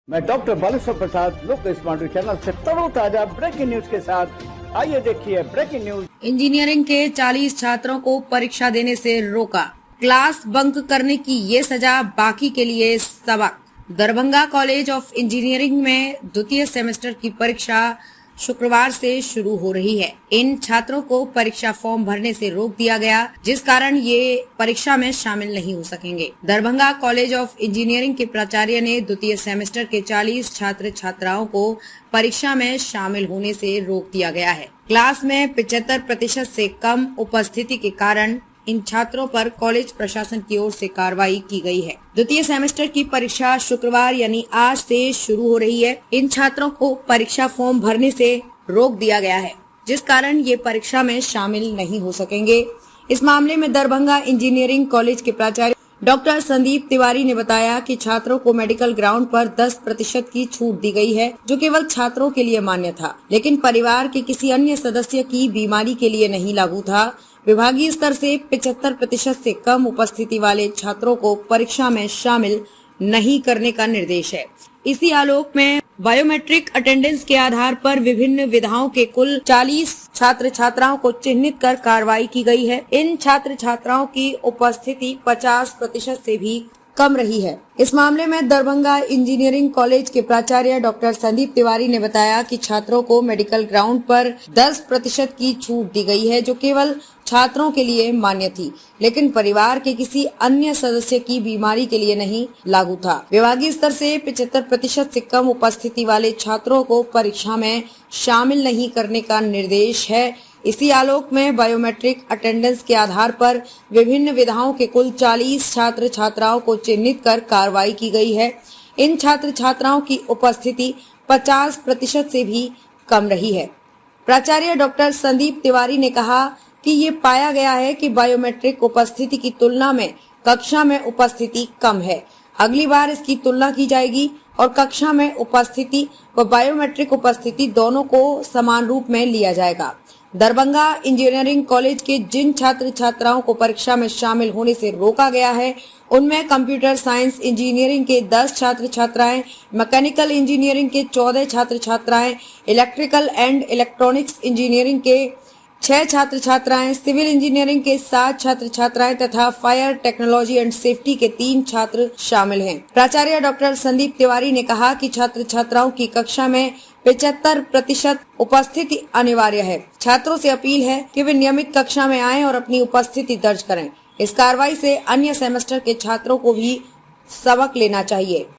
मैं डॉक्टर बालेश्वर प्रसाद लोक smart channel से तरोताजा ब्रेकिंग न्यूज के साथ आइए देखिए ब्रेकिंग न्यूज। इंजीनियरिंग के 40 छात्रों को परीक्षा देने से रोका, क्लास बंक करने की ये सजा, बाकी के लिए सबक। दरभंगा कॉलेज ऑफ इंजीनियरिंग में द्वितीय सेमेस्टर की परीक्षा शुक्रवार से शुरू हो रही है। इन छात्रों को परीक्षा फॉर्म भरने से रोक दिया गया, जिस कारण ये परीक्षा में शामिल नहीं हो सकेंगे। दरभंगा कॉलेज ऑफ इंजीनियरिंग के प्राचार्य ने द्वितीय सेमेस्टर के 40 छात्र छात्राओं को परीक्षा में शामिल होने से रोक दिया गया है। क्लास में 75% से कम उपस्थिति के कारण इन छात्रों पर कॉलेज प्रशासन की ओर से कार्रवाई की गई है। द्वितीय सेमेस्टर की परीक्षा शुक्रवार यानी आज से शुरू हो रही है। इन छात्रों को परीक्षा फॉर्म भरने से रोक दिया गया है, जिस कारण ये परीक्षा में शामिल नहीं हो सकेंगे। इस मामले में दरभंगा इंजीनियरिंग कॉलेज के प्राचार्य डॉक्टर संदीप तिवारी ने बताया कि छात्रों को मेडिकल ग्राउंड पर 10% की छूट दी गई है, जो केवल छात्रों के लिए मान्य था, लेकिन परिवार के किसी अन्य सदस्य की बीमारी के लिए नहीं लागू था। विभागीय स्तर से 75% से कम उपस्थिति वाले छात्रों को परीक्षा में शामिल नहीं करने का निर्देश है। इसी आलोक में बायोमेट्रिक अटेंडेंस के आधार पर विभिन्न विधाओं के कुल 40 छात्र छात्राओं को चिन्हित कर कार्रवाई की गई है। इन छात्र छात्राओं की उपस्थिति 50% से भी कम रही है। इस मामले में दरभंगा इंजीनियरिंग कॉलेज के प्राचार्य डॉक्टर संदीप तिवारी ने बताया कि छात्रों को मेडिकल ग्राउंड पर 10% की छूट दी गई है, जो केवल छात्रों के लिए मान्य थी, लेकिन परिवार के किसी अन्य सदस्य की बीमारी के लिए नहीं लागू था। विभागीय स्तर से 75% से कम उपस्थिति वाले छात्रों को परीक्षा में शामिल नहीं करने का निर्देश है। इसी आलोक में बायोमेट्रिक अटेंडेंस के आधार पर विभिन्न विधाओं के कुल 40 छात्र छात्राओं को चिन्हित कर कार्रवाई की गई है। इन छात्र छात्राओं की उपस्थिति 50% से भी कम रही है। प्राचार्य डॉक्टर संदीप तिवारी ने कहा कि ये पाया गया है कि बायोमेट्रिक उपस्थिति की तुलना में कक्षा में उपस्थिति कम है। अगली बार इसकी तुलना की जाएगी और कक्षा में उपस्थिति व बायोमेट्रिक उपस्थिति दोनों को समान रूप में लिया जाएगा। दरभंगा इंजीनियरिंग कॉलेज के जिन छात्र छात्राओं को परीक्षा में शामिल होने से रोका गया है, उनमें कंप्यूटर साइंस इंजीनियरिंग के 10 छात्र छात्राएं, मैकेनिकल इंजीनियरिंग के 14 छात्र छात्राएं, इलेक्ट्रिकल एंड इलेक्ट्रॉनिक्स इंजीनियरिंग के 6 छात्र छात्राएं, सिविल इंजीनियरिंग के 7 छात्र छात्राएं तथा फायर टेक्नोलॉजी एंड सेफ्टी के 3 छात्र शामिल हैं। प्राचार्य डॉक्टर संदीप तिवारी ने कहा कि छात्र छात्राओं की कक्षा में 75% उपस्थिति अनिवार्य है। छात्रों से अपील है कि वे नियमित कक्षा में आएं और अपनी उपस्थिति दर्ज करें। इस कार्रवाई से अन्य सेमेस्टर के छात्रों को भी सबक लेना चाहिए।